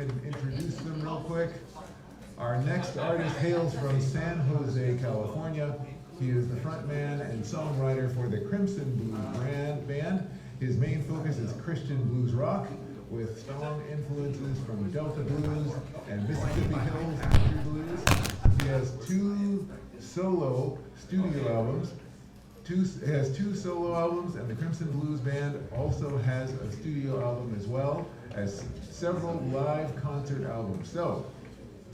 and introduce them real quick. Our next artist hails from San Jose, California. He is the frontman and songwriter for the Crimson Blues band. His main focus is Christian blues rock, with strong influences from Delta blues and Mississippi Hills country blues. He has two solo studio albums. Has two solo albums, and the Crimson Blues Band also has a studio album as well as several live concert albums. So,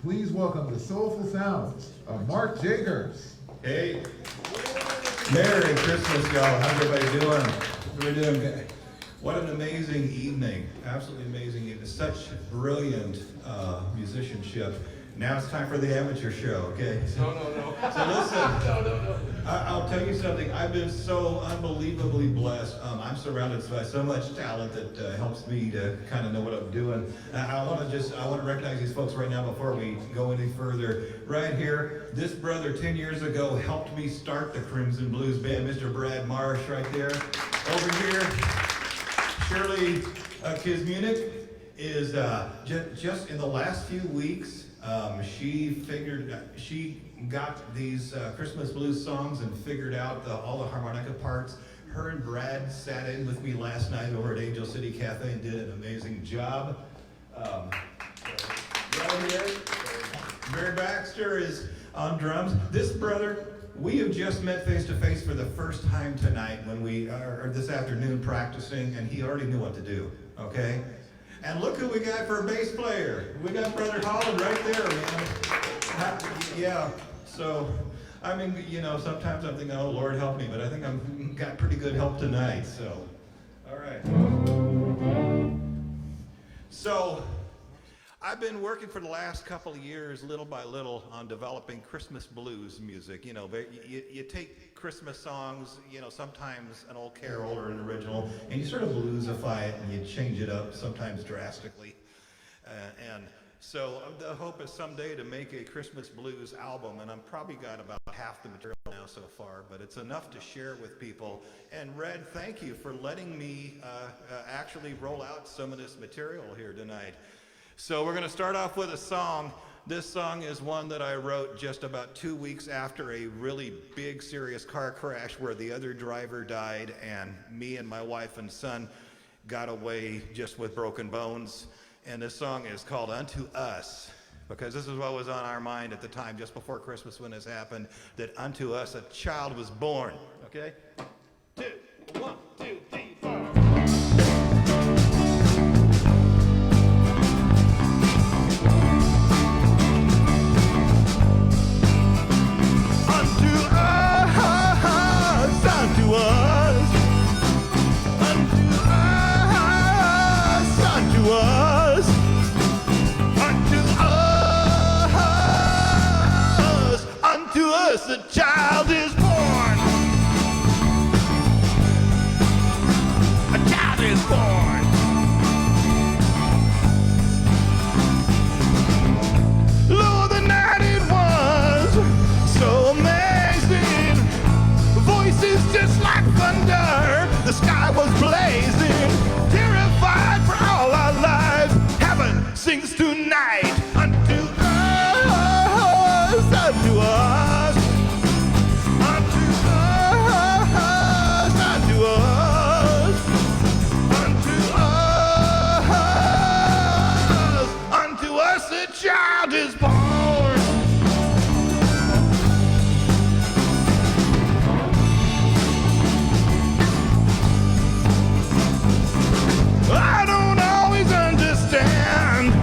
please welcome the soulful sounds of Mark Jeghers. Hey, Merry Christmas, y'all. How's everybody doing? We're doing good. What an amazing evening. Absolutely amazing evening. Such brilliant musicianship. Now it's time for the amateur show, okay? No. So listen, No. I'll tell you something. I've been so unbelievably blessed. I'm surrounded by so much talent that helps me to kind of know what I'm doing. I want to recognize these folks right now before we go any further. Right here, this brother 10 years ago helped me start the Crimson Blues Band, Mr. Brad Marsh right there. Over here, Shirley Kizmunick is just in the last few weeks, she got these Christmas blues songs and figured out all the harmonica parts. Her and Brad sat in with me last night over at Angel City Cafe and did an amazing job. Right here, Barry Baxter is on drums. This brother, we have just met face to face for the first time tonight when we are this afternoon practicing, and he already knew what to do, okay? And look who we got for a bass player. We got Brother Holland right there, man. Yeah, so, I mean, you know, sometimes I'm thinking, oh, Lord help me, but I think I've got pretty good help tonight, so. All right. So, I've been working for the last couple of years, little by little, on developing Christmas blues music. You know, you take Christmas songs, you know, sometimes an old carol or an original, and you sort of bluesify it and you change it up, sometimes drastically. And so the hope is someday to make a Christmas blues album, and I've probably got about half the material now so far, but it's enough to share with people. And Red, thank you for letting me actually roll out some of this material here tonight. So we're going to start off with a song. This song is one that I wrote just about 2 weeks after a really big, serious car crash where the other driver died, and me and my wife and son got away just with broken bones. And this song is called Unto Us, because this is what was on our mind at the time, just before Christmas when this happened, that unto us a child was born. Okay? 1, 2, 3, 4. The child is born. A child is born. Lord, the night it was so amazing. Voices just like thunder. The sky was blazing. Terrified for all our lives. Heaven sings tonight. Unto us, unto us. Child is born. I don't always understand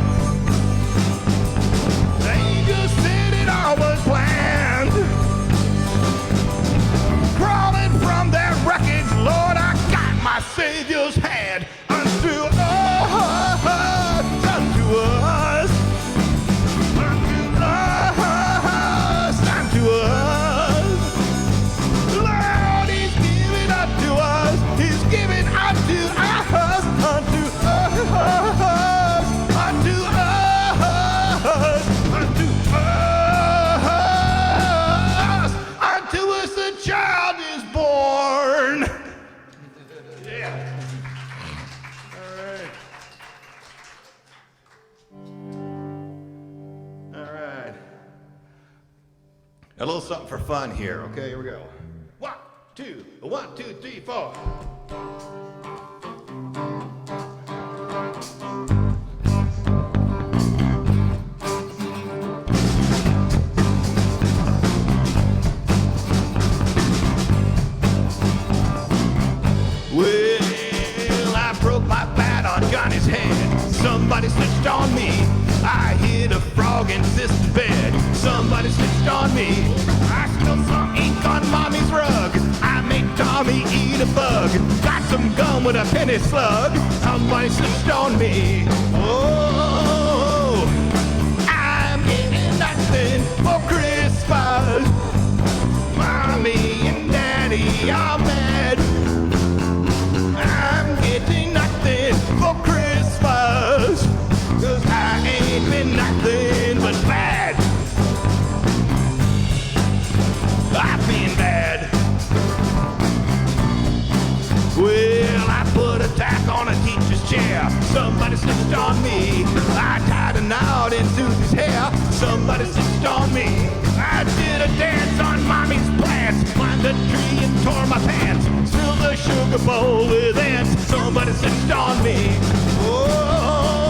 A little something for fun here. Okay, here we go. 1, 2, 3, 4. Well, I broke my bat on Johnny's head. Somebody snitched on me. I hit a frog in sister's bed. Somebody snitched on me. I spilled some ink on mommy's rug. I made Tommy eat a bug. Got some gum with a penny slug. Somebody snitched on me. Oh, I'm getting nothing for Christmas. Mommy and Daddy are mad. I'm getting nothing for Christmas, 'cause I ain't been nothing but bad. I've been bad. Well, I put a tack on a teacher's chair. Somebody snitched on me. I tied a knot in Susie's hair. Somebody snitched on me. I did a dance on mommy's plants. Climbed a tree and tore my pants. Filled a sugar bowl with ants. Somebody snitched on me. Oh,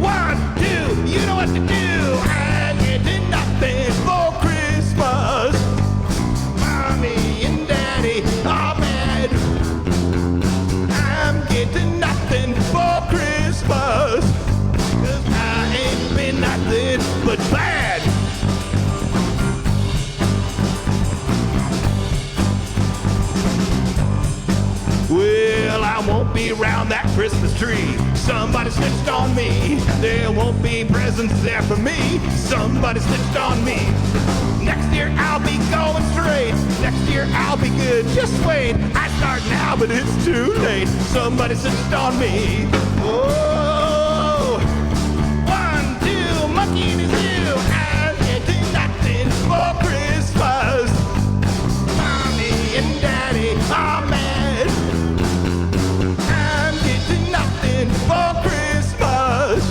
1, 2, you know what to do. I'm getting nothing for Christmas. Mommy and Daddy are mad. I'm getting nothing for Christmas, 'cause I ain't been nothing but bad. Well, I won't be around that Christmas tree. Somebody snitched on me. There won't be presents there for me. Somebody snitched on me. Next year I'll be going straight. Next year I'll be good. Just wait. I start now, but it's too late. Somebody snitched on me. Oh, 1, 2, monkey in his ear. I'm getting nothing for Christmas. Mommy and Daddy are mad. For Christmas,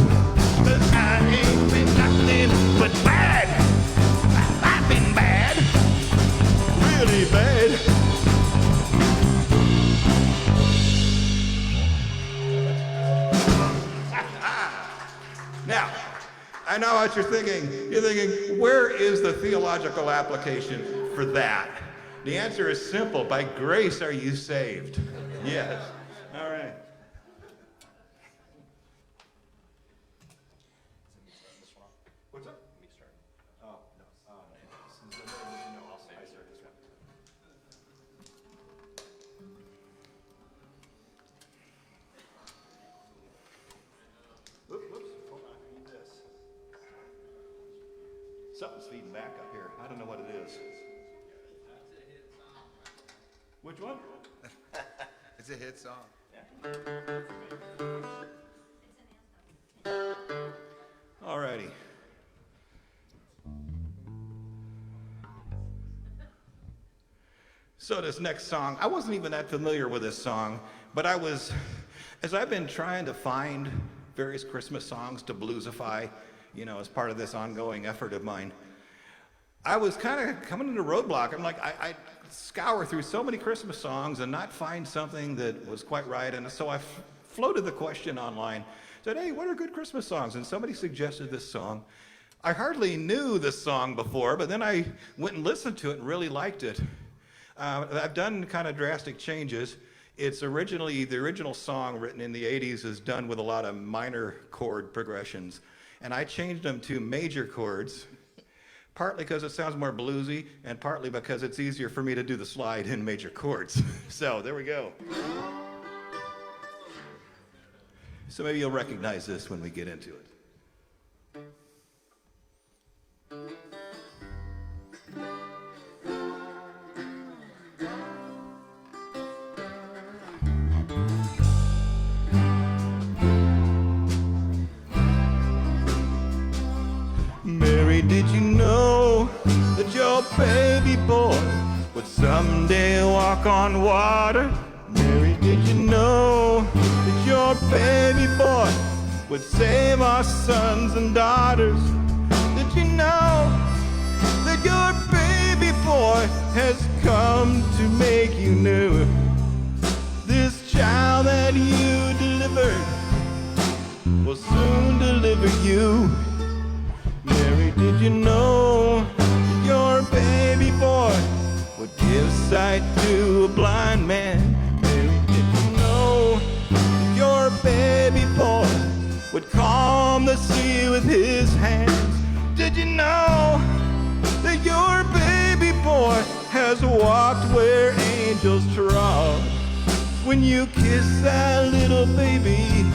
'cause I ain't been nothing but bad. I've been bad, really bad. Now, I know what you're thinking. You're thinking, where is the theological application for that? The answer is simple. By grace are you saved. Yes. All right. What's up? Me start. Oh, no. Since the I'll start this one. Whoops. Hold on. I need this. Something's feeding back up here. I don't know what it is. Which one? It's a hit song. Alrighty. So this next song, I wasn't even that familiar with this song, but as I've been trying to find various Christmas songs to bluesify, as part of this ongoing effort of mine, I was kind of coming into a roadblock. I'm like, I scour through so many Christmas songs and not find something that was quite right. And so I floated the question online, said, hey, what are good Christmas songs? And somebody suggested this song. I hardly knew this song before, but then I went and listened to it and really liked it. I've done kind of drastic changes. It's the original song written in the 80s is done with a lot of minor chord progressions. And I changed them to major chords. Partly because it sounds more bluesy, and partly because it's easier for me to do the slide in major chords. So there we go. So maybe you'll recognize this when we get into it. Mary, did you know that your baby boy would someday walk on water? Mary, did you know that your baby boy would save our sons and daughters? Did you know that your baby boy has come to make you new. This child that you delivered will soon deliver you. Mary, did you know your baby boy would give sight to a blind man? Mary, did you know your baby boy would calm the sea with his hands? Did you know that your baby boy has walked where angels trod? When you kiss that little baby,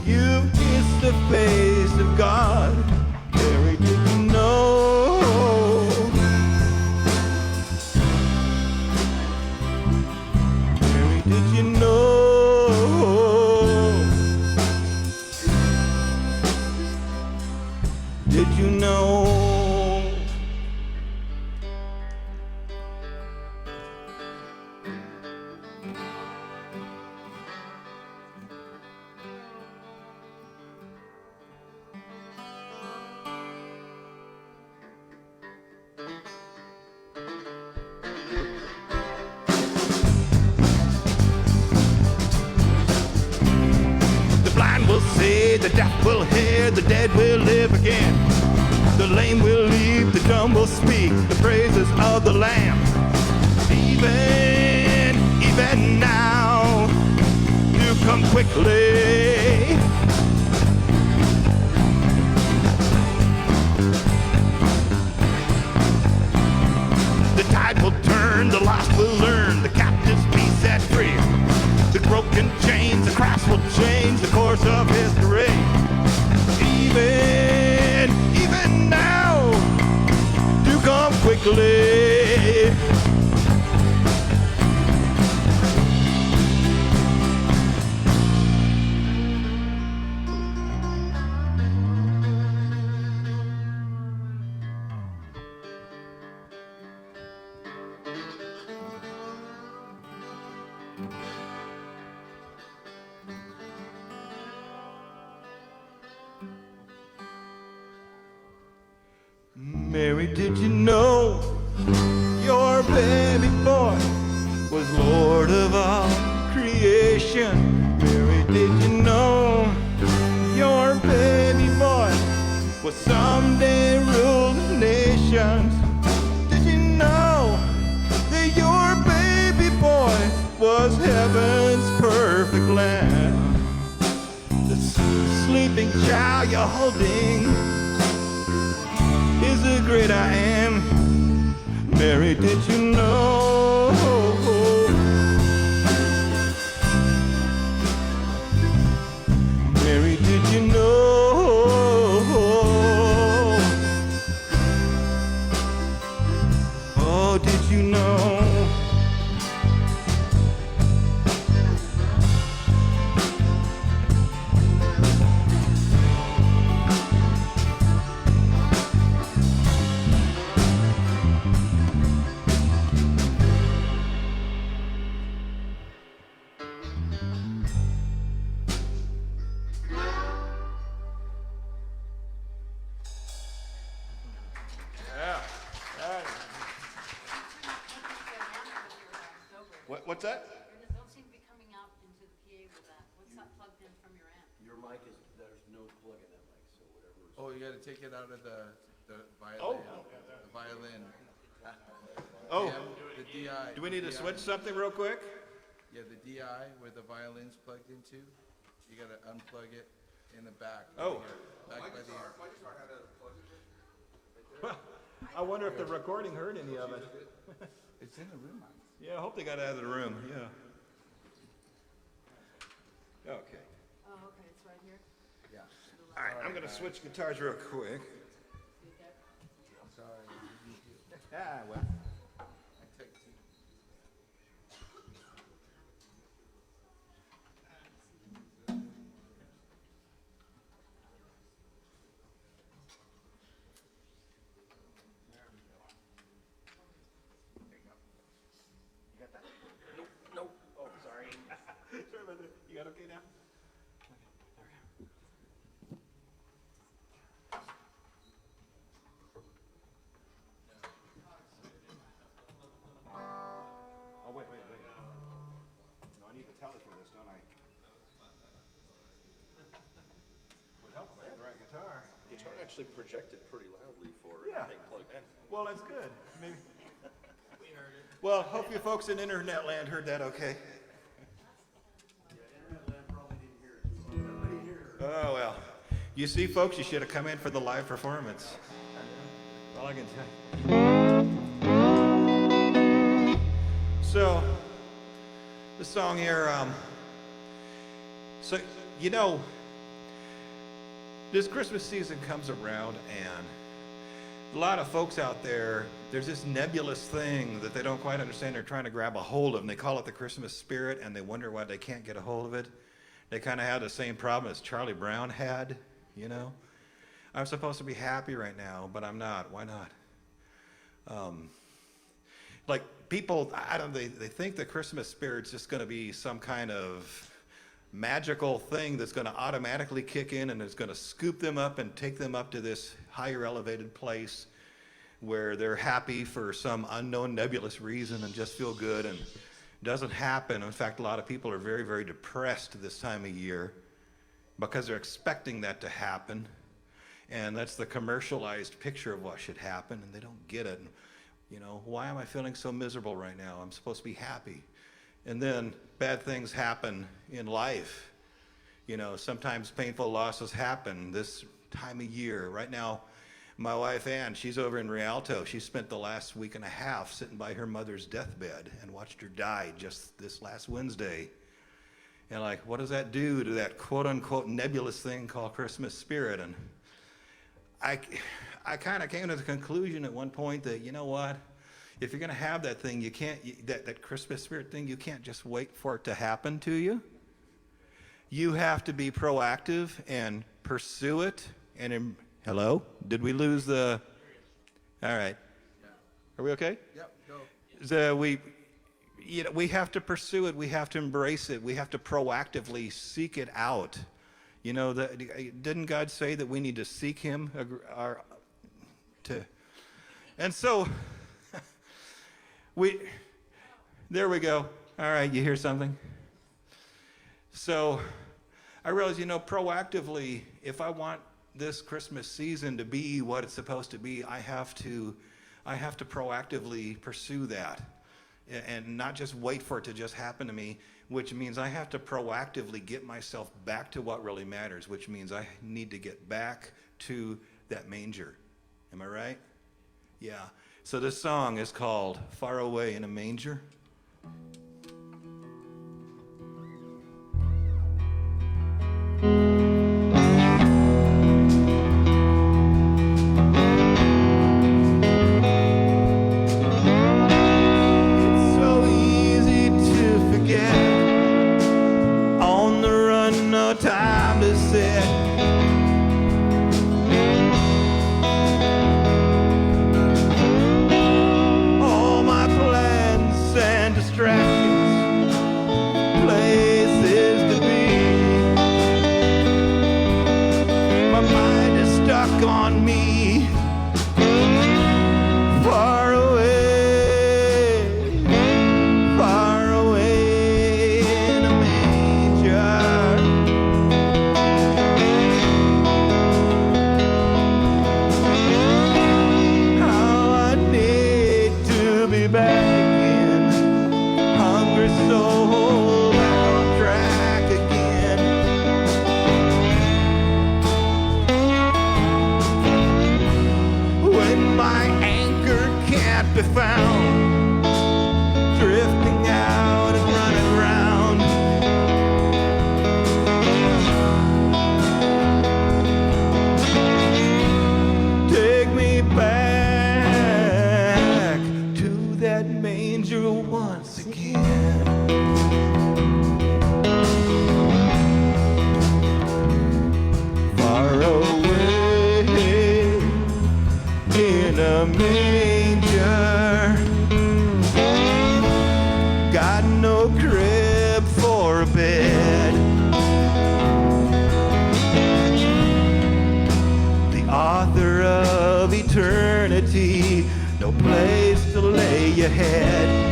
you've kissed the face of God. Mary, did you know? Mary, did you know? Did you know? The blind will see, the deaf will hear, the dead will live again. The lame will leap, the dumb will speak, the praises of the Lamb. Even now, do come quickly. The tide will turn, the lost will learn, the captives be set free. The broken chains, the cross will change the course of history. Even now, do come quickly. Mary, did you know your baby boy was Lord of all creation? Mary, did you know your baby boy will someday rule the nations? Did you know that your baby boy was heaven's perfect lamb? The sleeping child you're holding is the great I am. Mary, did you know? Mary, did you know? Oh, did you know? What's that? You don't seem to be coming out into the PA with that. What's that plugged in from your amp? Your mic is, there's no plug in that mic, so whatever. Oh, you gotta take it out of the Oh. violin. The violin. Oh, The DI. do we need to DI. switch something real quick? Yeah, the DI where the violin's plugged into, you gotta unplug it in the back. Oh. Back by the ear. I wonder if the recording heard any of it. It's in the room. Yeah, I hope they got it out of the room, yeah. Okay. Oh, okay, it's right here. Yeah. All right, I'm gonna switch guitars real quick. Sorry. Ah, well. I took two. You got okay now? actually projected pretty loudly for Yeah. being plugged in. Well, that's good. Maybe. We heard it. Well, hope you folks in internet land heard that okay. Oh, well. You see, folks, you should have come in for the live performance. All I can tell you. So, the song here, so, you know, this Christmas season comes around and a lot of folks out there, there's this nebulous thing that they don't quite understand. They're trying to grab a hold of, and they call it the Christmas spirit, and they wonder why they can't get a hold of it. They kind of have the same problem as Charlie Brown had, you know. I'm supposed to be happy right now, but I'm not. Why not? Like people, I don't. They think the Christmas spirit's just going to be some kind of magical thing that's going to automatically kick in and is going to scoop them up and take them up to this higher elevated place where they're happy for some unknown nebulous reason and just feel good, and it doesn't happen. In fact, a lot of people are very, very depressed this time of year because they're expecting that to happen, and that's the commercialized picture of what should happen, and they don't get it. And, you know, why am I feeling so miserable right now? I'm supposed to be happy. And then bad things happen in life. You know, sometimes painful losses happen this time of year. Right now, my wife Ann, she's over in Rialto. She spent the last week and a half sitting by her mother's deathbed and watched her die just this last Wednesday. And like, what does that do to that quote unquote nebulous thing called Christmas spirit? And I kind of came to the conclusion at one point that, you know what? If you're going to have that thing, you can't, that Christmas spirit thing, you can't just wait for it to happen to you. You have to be proactive and pursue it. And hello? Did we lose the? All right. Are we okay? Yep, go. We have to pursue it. We have to embrace it. We have to proactively seek it out. You know, didn't God say that we need to seek Him? And so. There we go. All right, you hear something? So I realized, you know, proactively, if I want this Christmas season to be what it's supposed to be, I have to proactively pursue that and not just wait for it to just happen to me, which means I have to proactively get myself back to what really matters, which means I need to get back to that manger. Am I right? Yeah. So this song is called Far Away in a Manger. It's so easy to forget. On the run, no time to sit. Distractions, places to be. My mind is stuck on me. Far away in a manger. How I need to be back. So back on track again. When my anchor can't be found, drifting out and running around. Take me back to that manger once again. Far away in a manger, got no crib for a bed. The author of eternity, no place to lay your head.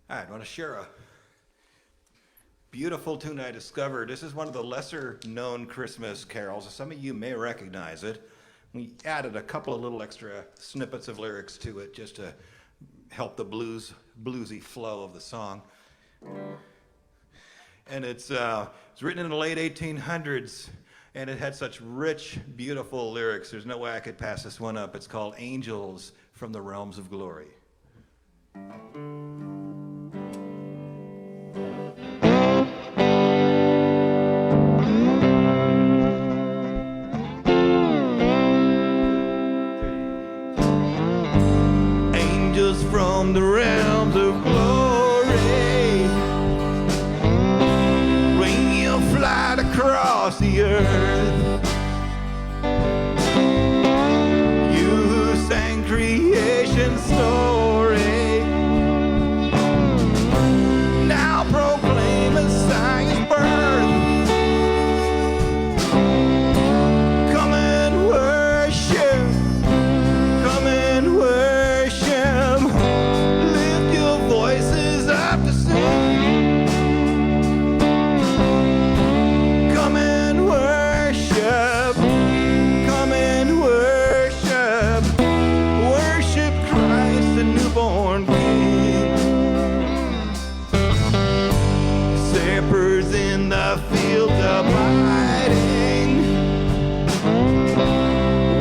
All right, I want to share a beautiful tune I discovered. This is one of the lesser known Christmas carols. Some of you may recognize it. We added a couple of little extra snippets of lyrics to it just to help the bluesy flow of the song. And it's written in the late 1800s, and it had such rich, beautiful lyrics. There's no way I could pass this one up. It's called Angels from the Realms of Glory. Angels from the realms of glory, bring your flight across the earth. You who sang creation's story, now proclaim Messiah's birth. Come and worship, come and worship, lift your voices up to sing. Come and worship, come and worship, worship Christ the newborn King. Shepherds in the fields abiding,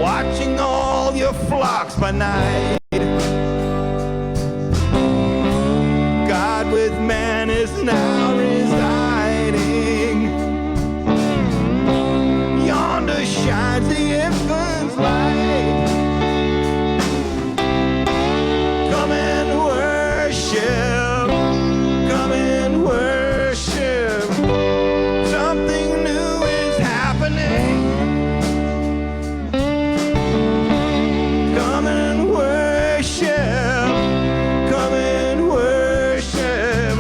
watching all your flocks by night. God with man is now residing. Yonder shines the infant's light. Come and worship, come and worship. Something new is happening. Come and worship, come and worship,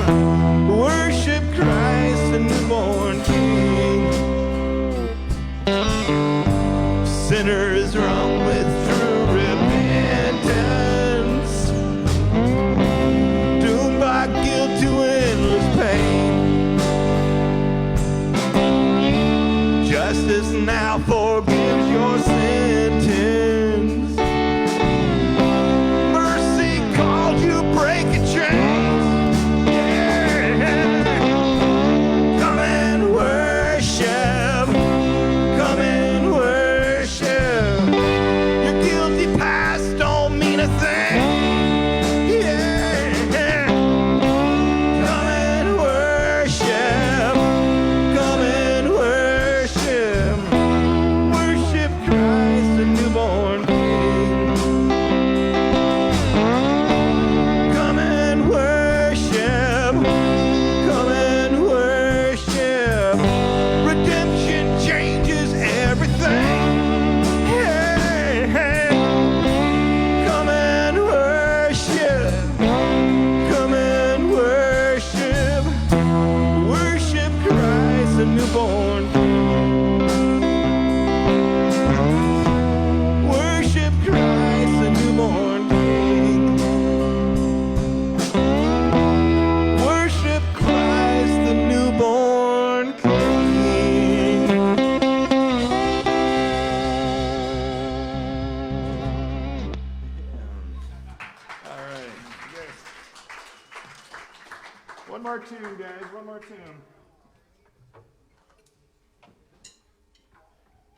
worship Christ the newborn King. Sinners wrong with true repentance, doomed by guilt to endless pain. Justice now forgives your sentence. Mercy called you breaking chains. Yeah. Come and worship, come and worship. Your guilty past don't mean a thing. Yeah. Come and worship, come and worship, worship Christ the newborn King. Come and worship, come and worship. Redemption changes everything. Hey, hey. Come and worship, come and worship, worship Christ the newborn King. Worship Christ the newborn King. Worship Christ the newborn King. All right. One more tune, guys. One more tune.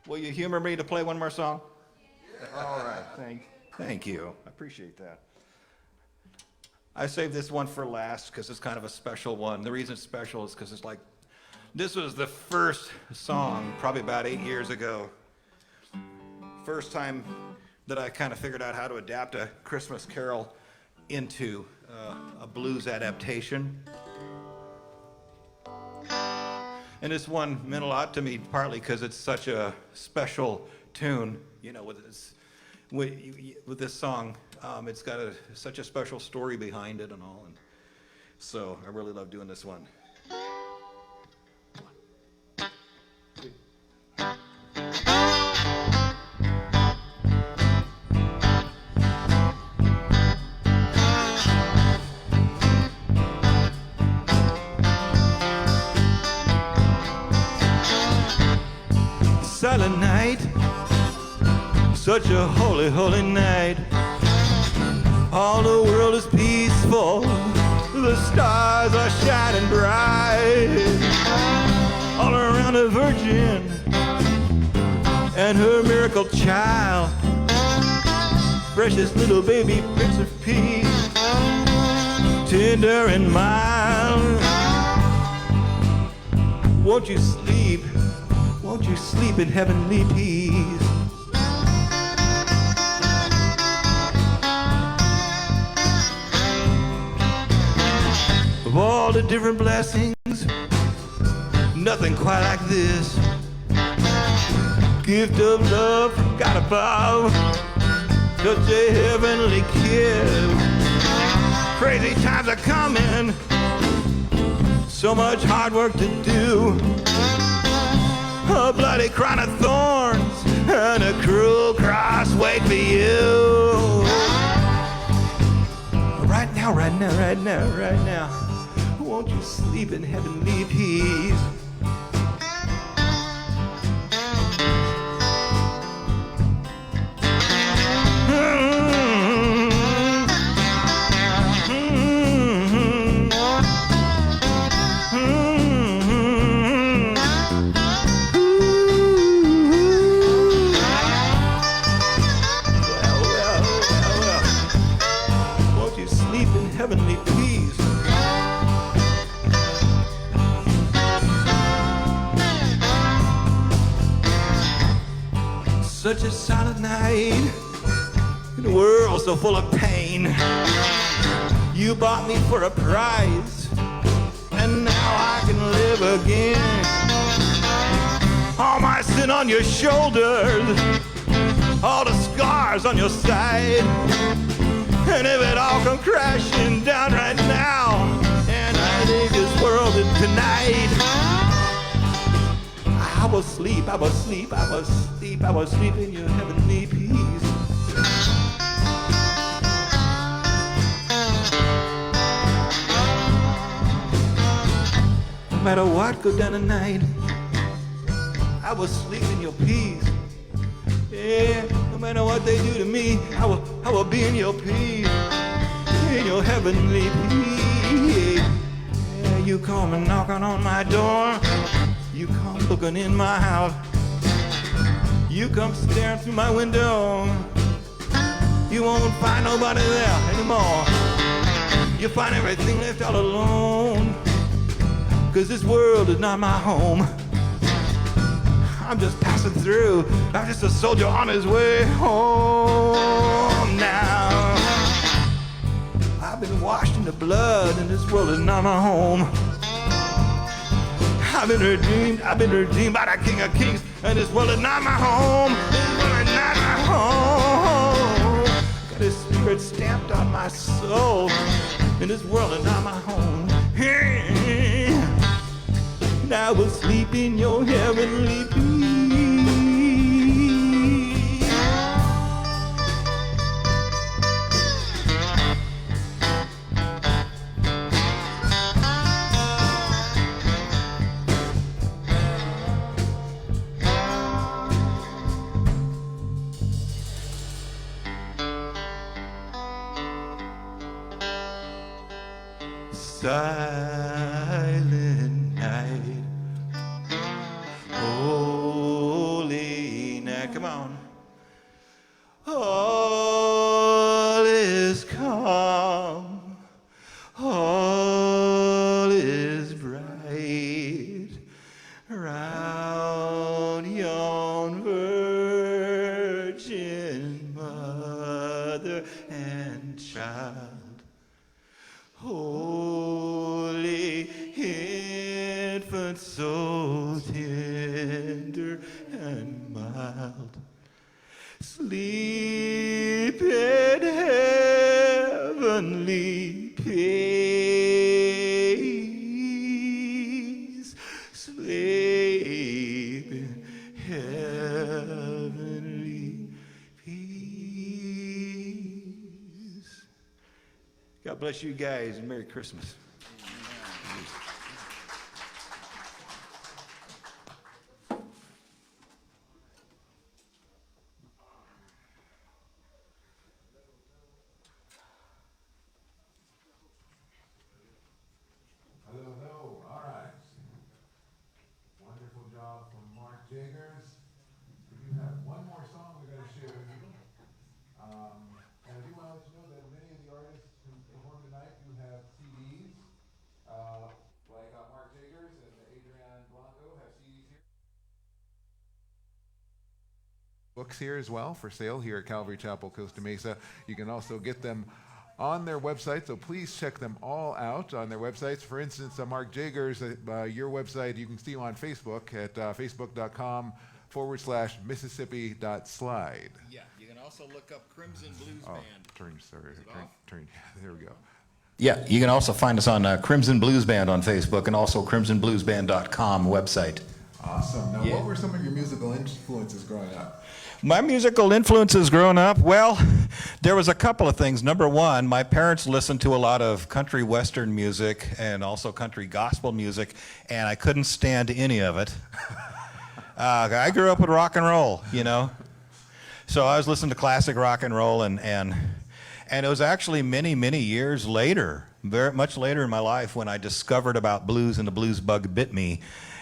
Will you humor me to play one more song? All right. Thank you. I appreciate that. I saved this one for last because it's kind of a special one. The reason it's special is because it's like, this was the first song, probably about 8 years ago. First time that I kind of figured out how to adapt a Christmas carol into a blues adaptation. And this one meant a lot to me, partly because it's such a special tune, you know, with this song. It's got such a special story behind it and all. And so I really love doing this one. silent night, such a holy, holy night. All the world is peaceful, the stars are shining bright. All around the Virgin and her miracle child, precious little baby Prince of Peace, tender and mild. Won't you sleep in heavenly peace? Of all the different blessings, nothing quite like this. Gift of love from God above, such a heavenly kiss. Crazy times are coming, so much hard work to do. A bloody crown of thorns and a cruel cross wait for you. Right now, right now, right now, right now, won't you sleep in heavenly peace? Won't you sleep in heavenly peace? Such a silent night, in a world so full of pain. You bought me for a price, and now I can live again. All my sin on your shoulders, all the scars on your side, and if it all come crashing down right now, and I leave this world tonight, I will sleep, I will sleep, I will sleep, I will sleep in your heavenly peace. No matter what go down tonight, I will sleep in your peace. Yeah, no matter what they do to me, I will be in your peace, in your heavenly peace. Yeah, you come and knocking on my door, you come looking in my house, you come staring through my window, you won't find nobody there anymore. You'll find everything left all alone, 'cause this world is not my home. I'm just passing through. I'm just a soldier on his way home now. I've been washed in the blood, and this world is not my home. I've been redeemed by the King of Kings, and this world is not my home. This world is not my home. Got His Spirit stamped on my soul, and this world is not my home. And I will sleep in your heavenly peace. Silent night, holy night, come on. All is calm, all is bright, round yon virgin mother and child. Holy infant, so tender and mild, sleep in heavenly peace, sleep in heavenly peace. God bless you guys, and Merry Christmas. books here as well for sale here at Calvary Chapel, Costa Mesa. You can also get them on their website, so please check them all out on their websites. For instance, Mark Jeghers, your website, you can see him on Facebook at facebook.com/Mississippi.slide. Yeah, you can also look up Crimson Blues Oh, Band. there we go. Yeah, you can also find us on Crimson Blues Band on Facebook and also crimsonbluesband.com website. Awesome. Now, Yeah. what were some of your musical influences growing up? My musical influences growing up, well, there was a couple of things. Number one, my parents listened to a lot of country western music and also country gospel music, and I couldn't stand any of it. I grew up with rock and roll, you know. So I was listening to classic rock and roll, and it was actually many, many years later, very much later in my life, when I discovered about blues and the blues bug bit me.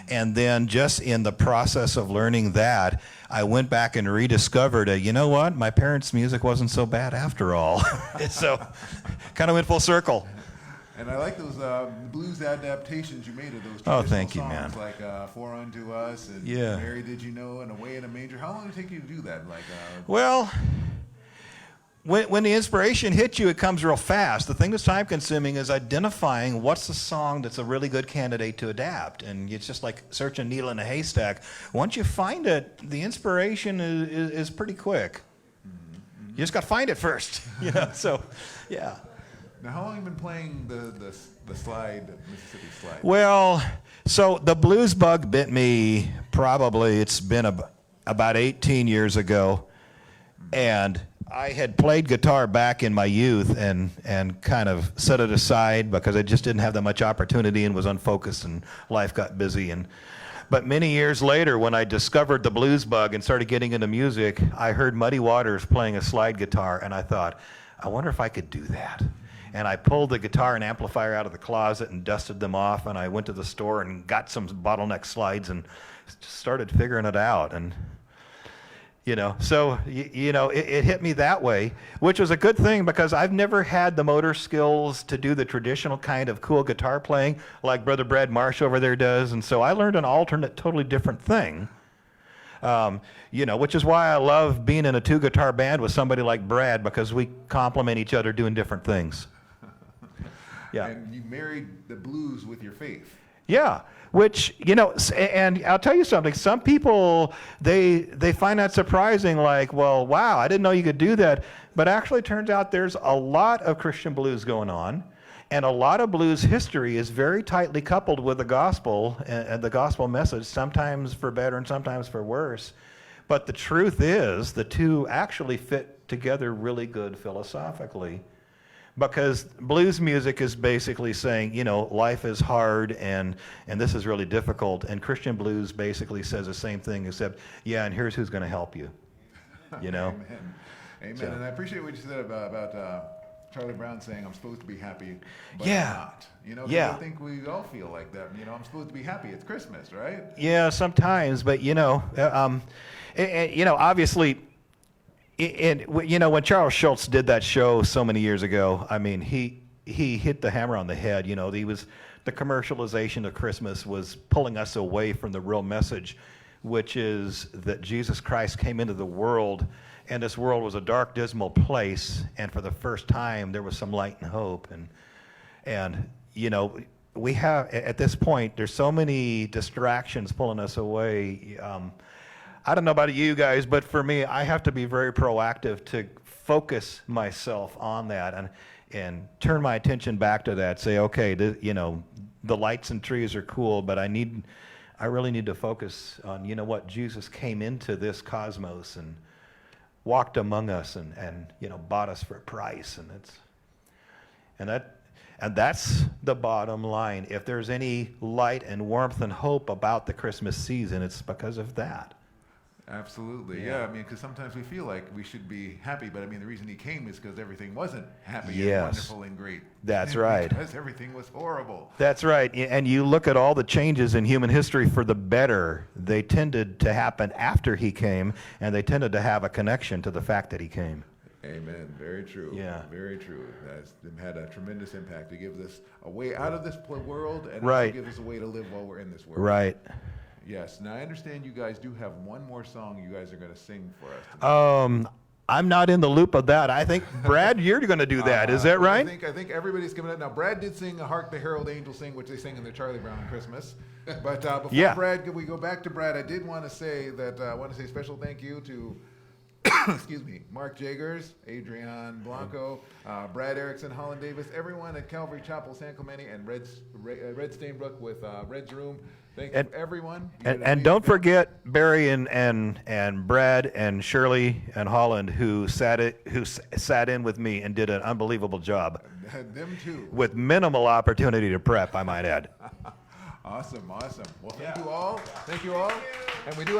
And then just in the process of learning that, I went back and rediscovered, you know what, my parents' music wasn't so bad after all. So kind of went full circle. And I like those blues adaptations you made of those Oh, traditional thank you, songs, man. like "For Unto Us" and Yeah. "Mary Did You Know" and "Away in a Manger." How long did it take you to do that? Well, when the inspiration hits you, it comes real fast. The thing that's time-consuming is identifying what's the song that's a really good candidate to adapt. And it's just like searching a needle in a haystack. Once you find it, the inspiration is pretty quick. You just got to find it first, you know. So, yeah. Now, how long have you been playing the slide, Mississippi slide? Well, so the blues bug bit me probably, it's been about 18 years ago. And I had played guitar back in my youth and kind of set it aside because I just didn't have that much opportunity and was unfocused and life got busy. But many years later, when I discovered the blues bug and started getting into music, I heard Muddy Waters playing a slide guitar, and I thought, I wonder if I could do that. And I pulled the guitar and amplifier out of the closet and dusted them off, and I went to the store and got some bottleneck slides and just started figuring it out. And you know, so, it hit me that way, which was a good thing because I've never had the motor skills to do the traditional kind of cool guitar playing like Brother Brad Marsh over there does. And so I learned an alternate, totally different thing, which is why I love being in a two-guitar band with somebody like Brad because we complement each other doing different things. Yeah. And you married the blues with your faith. Yeah, which, and I'll tell you something, some people, they find that surprising, like, well, wow, I didn't know you could do that. But actually, it turns out there's a lot of Christian blues going on, and a lot of blues history is very tightly coupled with the gospel and the gospel message, sometimes for better and sometimes for worse. But the truth is, the two actually fit together really good philosophically. Because blues music is basically saying, life is hard and this is really difficult. And Christian blues basically says the same thing, except, yeah, and here's who's going to help you. Amen. Amen. So. And I appreciate what you said about Charlie Brown saying, I'm supposed to be happy, but Yeah. I'm not. 'Cause Yeah. I think we all feel like that. I'm supposed to be happy. It's Christmas, right? Yeah, sometimes. But, obviously, when Charles Schultz did that show so many years ago, I mean, he hit the hammer on the head. The commercialization of Christmas was pulling us away from the real message, which is that Jesus Christ came into the world, and this world was a dark, dismal place, and for the first time there was some light and hope. And we have, at this point, there's so many distractions pulling us away. I don't know about you guys, but for me, I have to be very proactive to focus myself on that and turn my attention back to that. Say, okay, the lights and trees are cool, but I really need to focus on, what Jesus came into this cosmos and walked among us and bought us for a price, and that's the bottom line. If there's any light and warmth and hope about the Christmas season, it's because of that. Absolutely, yeah. Because sometimes we feel like we should be happy, but the reason he came is because everything wasn't happy and wonderful and great. That's right. Because everything was horrible. That's right. And you look at all the changes in human history for the better, they tended to happen after he came, and they tended to have a connection to the fact that he came. Amen. Very true. Yeah. Very true. That's had a tremendous impact. It gives us a way out of this world, and Right. also gives us a way to live while we're in this world. Right. Yes. Now I understand you guys do have one more song you guys are going to sing for us tonight. I'm not in the loop of that. I think, Brad, you're going to do that. Is that Well, right? I think everybody's coming up now. Brad did sing "Hark the Herald Angels Sing," which they sing in the Charlie Brown Christmas. But before Yeah. Brad, we go back to Brad. I did want to say that I want to say special thank you to excuse me, Mark Jeghers, Adrian Blanco, Brad Erickson, Holland Davis, everyone at Calvary Chapel, San Clemente, and Red Stainbrook with Red's Room. Thank you, everyone. You did And an don't amazing forget Barry and Brad and Shirley and Holland who sat in with me and did an unbelievable job job. Them too. with minimal opportunity to prep, I might add. Awesome. Well, thank you all. Thank you all. And we do